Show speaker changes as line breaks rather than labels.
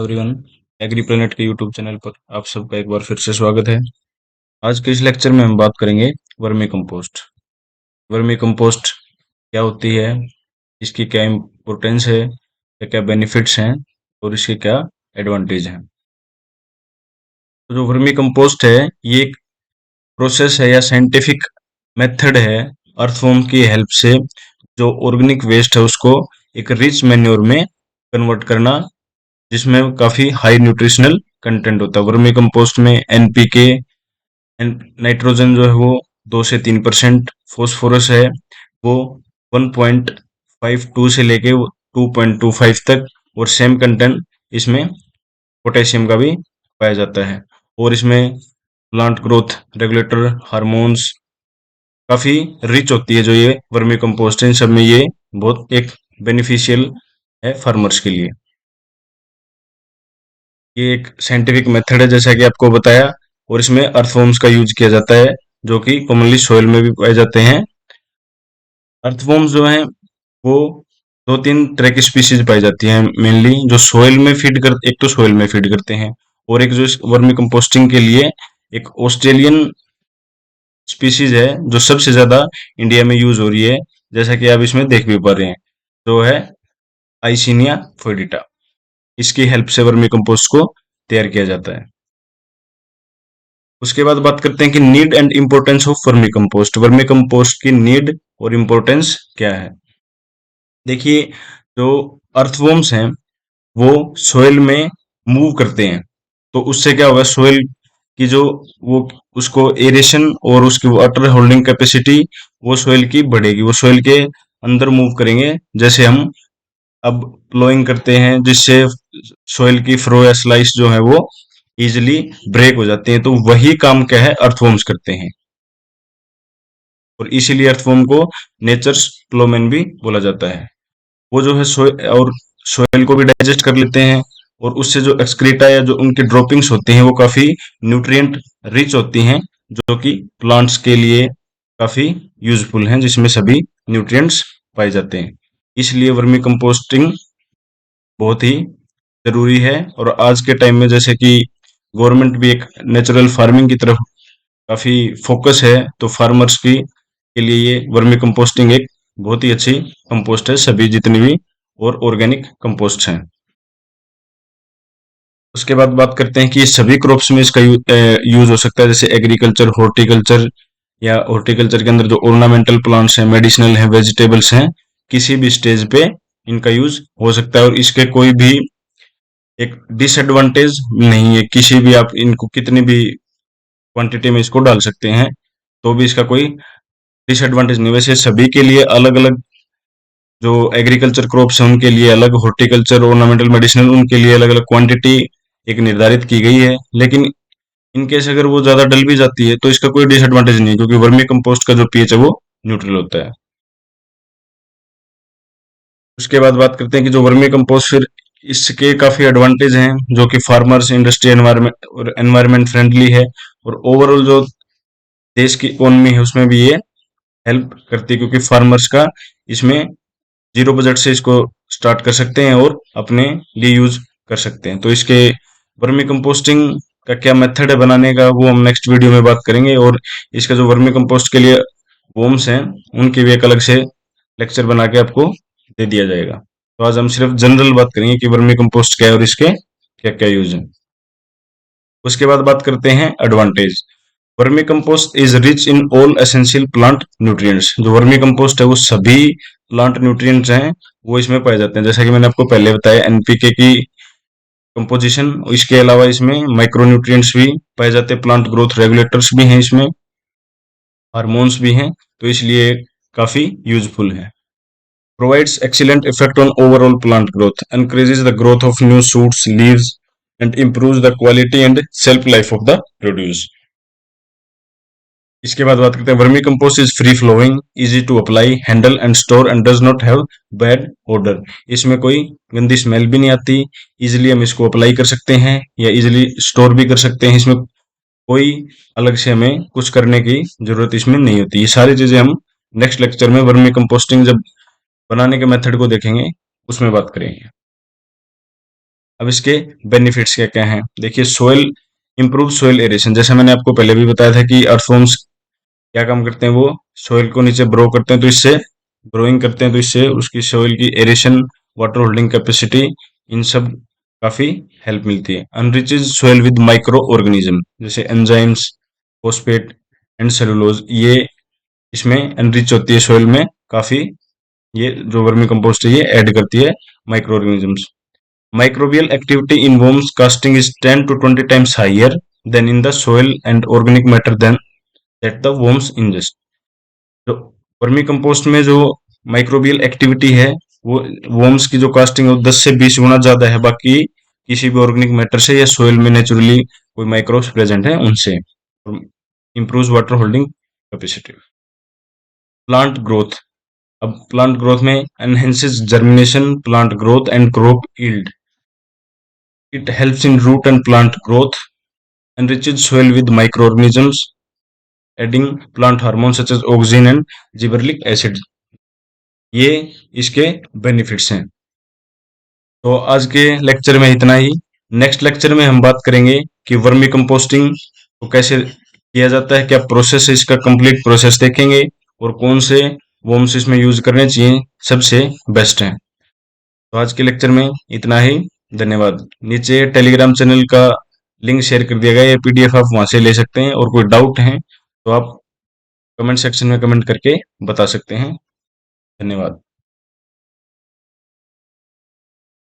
Everyone, agree planet के YouTube channel पर आप सबका एक बार फिर से स्वागत है। आज के इस लेक्चर में हम बात करेंगे वर्मी कंपोस्ट। वर्मी कंपोस्ट क्या होती है, इसकी क्या इम्पोर्टेंस है, क्या क्या बेनिफिट्स हैं और इसके क्या एडवांटेज हैं। तो जो वर्मी कंपोस्ट है, ये एक प्रोसेस है या साइंटिफिक मेथड है अर्थवॉर्म की हेल्प से जो ऑर्गेनिक वेस्ट है उसको एक रिच मैन्योर में कन्वर्ट करना, जिसमें काफी हाई न्यूट्रिशनल कंटेंट होता है। वर्मी कंपोस्ट में एनपीके नाइट्रोजन जो है वो 2 से 3%, फॉस्फोरस है वो 1.52 से लेके 2.25 तक, और सेम कंटेंट इसमें पोटेशियम का भी पाया जाता है। और इसमें प्लांट ग्रोथ रेगुलेटर हार्मोन्स काफी रिच होती है। जो ये वर्मी कंपोस्ट है, इन सब में ये बहुत एक बेनिफिशियल है फार्मर्स के लिए। ये एक साइंटिफिक मेथड है जैसा कि आपको बताया, और इसमें अर्थवॉर्म्स का यूज किया जाता है जो कि कॉमनली सॉइल में भी पाए जाते हैं। अर्थवॉर्म्स जो हैं वो 2-3 तरह की स्पीशीज पाई जाती हैं मेनली, जो सॉइल में फीड कर एक तो सॉइल में फीड करते हैं, और एक जो वर्मी कंपोस्टिंग के लिए एक ऑस्ट्रेलियन स्पीशीज है जो सबसे ज्यादा इंडिया में यूज हो रही है, जैसा कि आप इसमें देख भी पा रहे हैं, जो है आइसिनिया फोइडिटा। इसकी हेल्प से वर्मी कंपोस्ट को तैयार किया जाता है। उसके बाद बात करते हैं कि need and importance of vermi compost. Vermi compost की नीड और इम्पोर्टेंस क्या है। देखिए, जो अर्थवॉर्म्स हैं वो सोइल में मूव करते हैं, तो उससे क्या होगा, सोइल की जो वो उसको एरेशन और उसकी वाटर होल्डिंग कैपेसिटी वो सोइल की बढ़ेगी। वो सोइल के अंदर मूव करेंगे, जैसे हम अब प्लोइंग करते हैं, जिससे सोइल की फ्लो या स्लाइस जो है वो इजिली ब्रेक हो जाते हैं। तो वही काम क्या है, अर्थवॉर्म्स करते हैं, और इसीलिए अर्थवॉर्म को नेचर्स प्लोमैन भी बोला जाता है। वो जो है सोइल और सोइल को भी डाइजेस्ट कर लेते हैं, और उससे जो एक्सक्रीटा या जो उनके ड्रॉपिंग्स होते हैं वो काफी न्यूट्रिएंट रिच होती हैं, जो कि प्लांट्स के लिए काफी यूजफुल हैं, जिसमें सभी न्यूट्रिएंट्स पाए जाते हैं। इसलिए वर्मी कंपोस्टिंग बहुत ही जरूरी है। और आज के टाइम में जैसे कि गवर्नमेंट भी एक नेचुरल फार्मिंग की तरफ काफी फोकस है, तो फार्मर्स की के लिए ये वर्मी कंपोस्टिंग एक बहुत ही अच्छी कंपोस्ट है, सभी जितनी भी और ऑर्गेनिक कंपोस्ट हैं। उसके बाद बात करते हैं कि ये सभी क्रॉप्स में इसका यूज हो सकता है, जैसे एग्रीकल्चर, हॉर्टिकल्चर, या हॉर्टिकल्चर के अंदर जो ऑर्नामेंटल प्लांट्स हैं, मेडिसिनल हैं, वेजिटेबल्स हैं, किसी भी स्टेज पे इनका यूज हो सकता है। और इसके कोई भी एक डिसएडवांटेज नहीं है, किसी भी आप इनको कितनी भी क्वांटिटी में इसको डाल सकते हैं, तो भी इसका कोई डिसएडवांटेज नहीं। वैसे सभी के लिए अलग अलग, जो एग्रीकल्चर क्रॉप्स हैं उनके लिए अलग, हॉर्टिकल्चर ऑर्नामेंटल मेडिसिनल उनके लिए अलग अलग क्वांटिटी एक निर्धारित की गई है। लेकिन इनकेस अगर वो ज्यादा डल भी जाती है तो इसका कोई डिसएडवांटेज नहीं है, क्योंकि वर्मी कंपोस्ट का जो पीएच है वो न्यूट्रल होता है। उसके बाद बात करते हैं कि जो वर्मी कंपोस्ट, फिर इसके काफी एडवांटेज हैं, जो कि फार्मर्स, इंडस्ट्री, एनवायरमेंट और एनवायरमेंट फ्रेंडली है, और ओवरऑल जो देश की इकोनॉमी है उसमें भी ये हेल्प करती है, क्योंकि फार्मर्स का इसमें जीरो बजट से इसको स्टार्ट कर सकते हैं और अपने लिए यूज कर सकते हैं। तो इसके वर्मी कंपोस्टिंग का क्या मेथड है बनाने का, वो हम नेक्स्ट वीडियो में बात करेंगे। और इसका जो वर्मी कंपोस्ट के लिए वर्म्स हैं उनकी भी एक अलग से लेक्चर बना के आपको दे दिया जाएगा। तो आज हम सिर्फ जनरल बात करेंगे कि वर्मी कंपोस्ट क्या है और इसके क्या क्या यूज है। उसके बाद बात करते हैं advantage. Vermi compost is rich in all essential plant nutrients. जो वर्मी कंपोस्ट है वो सभी प्लांट न्यूट्रिएंट्स हैं वो इसमें पाए जाते हैं, जैसा कि मैंने आपको पहले बताया एनपीके की कंपोजिशन। इसके अलावा इसमें माइक्रो न्यूट्रिएंट्स भी पाए जाते हैं, प्लांट ग्रोथ रेगुलेटर्स भी हैं इसमें, हार्मोन्स भी हैं, तो इसलिए काफी यूजफुल है। Provides excellent effect on overall plant growth, encourages the growth of new shoots, leaves, and improves the quality and shelf life of the produce. इसके बाद बात करते हैं vermi compost is free flowing, easy to apply, handle and store, and does not have bad odour. इसमें कोई गंदी smell भी नहीं आती, इजिली हम इसको अप्लाई कर सकते हैं या इजिली स्टोर भी कर सकते हैं। इसमें कोई अलग से हमें कुछ करने की जरूरत इसमें नहीं होती। ये सारी चीजें हम नेक्स्ट लेक्चर में वर्मी कंपोस्टिंग जब बनाने के मेथड को देखेंगे उसमें बात करेंगे। अब इसके बेनिफिट्स क्या क्या हैं? देखिए, सोयल इंप्रूव सोयल एरेशन, जैसे मैंने आपको पहले भी बताया था कि अर्थवर्म्स क्या काम करते हैं, वो सोयल को नीचे ब्रो करते हैं, तो इससे ग्रोइंग करते हैं, तो इससे उसकी सोयल की एरेशन, वाटर होल्डिंग कैपेसिटी, इन सब काफी हेल्प मिलती है। अनरिचेज सोयल विद माइक्रो ऑर्गेनिज्म, जैसे एंजाइम्स, फोस्फेट एंड सेलुलोज, ये इसमें एनरिच होती है सोयल में काफी। ये जो वर्मी कंपोस्ट है ये ऐड करती है micro organisms. Microbial activity in worms casting is 10 to 20 times higher than in the soil and organic matter than that the worms ingest. तो वर्मी कंपोस्ट में जो माइक्रोबियल एक्टिविटी है, वो वर्म्स की जो कास्टिंग है वो 10 से 20 गुना ज्यादा है बाकी किसी भी ऑर्गेनिक मैटर से या सोयल में नेचुरली कोई माइक्रोब्स प्रेजेंट है उनसे। Improves water holding capacity. Plant growth. अब प्लांट ग्रोथ में enhances germination, plant growth and crop yield. It helps in root and plant growth, enriches soil with microorganisms, adding plant hormones such as auxin and gibberellic acid. ये इसके benefits हैं। तो आज के lecture में इतना ही। Next lecture में हम बात करेंगे कि वर्मी कंपोस्टिंग को कैसे किया जाता है, क्या प्रोसेस है, इसका कंप्लीट प्रोसेस देखेंगे और कौन से वर्म्स इसमें यूज करने चाहिए सबसे बेस्ट है। तो आज के लेक्चर में इतना ही। धन्यवाद। नीचे टेलीग्राम चैनल का लिंक शेयर कर दिया गया है, पीडीएफ आप वहां से ले सकते हैं, और कोई डाउट है तो आप कमेंट सेक्शन में कमेंट करके बता सकते हैं। धन्यवाद।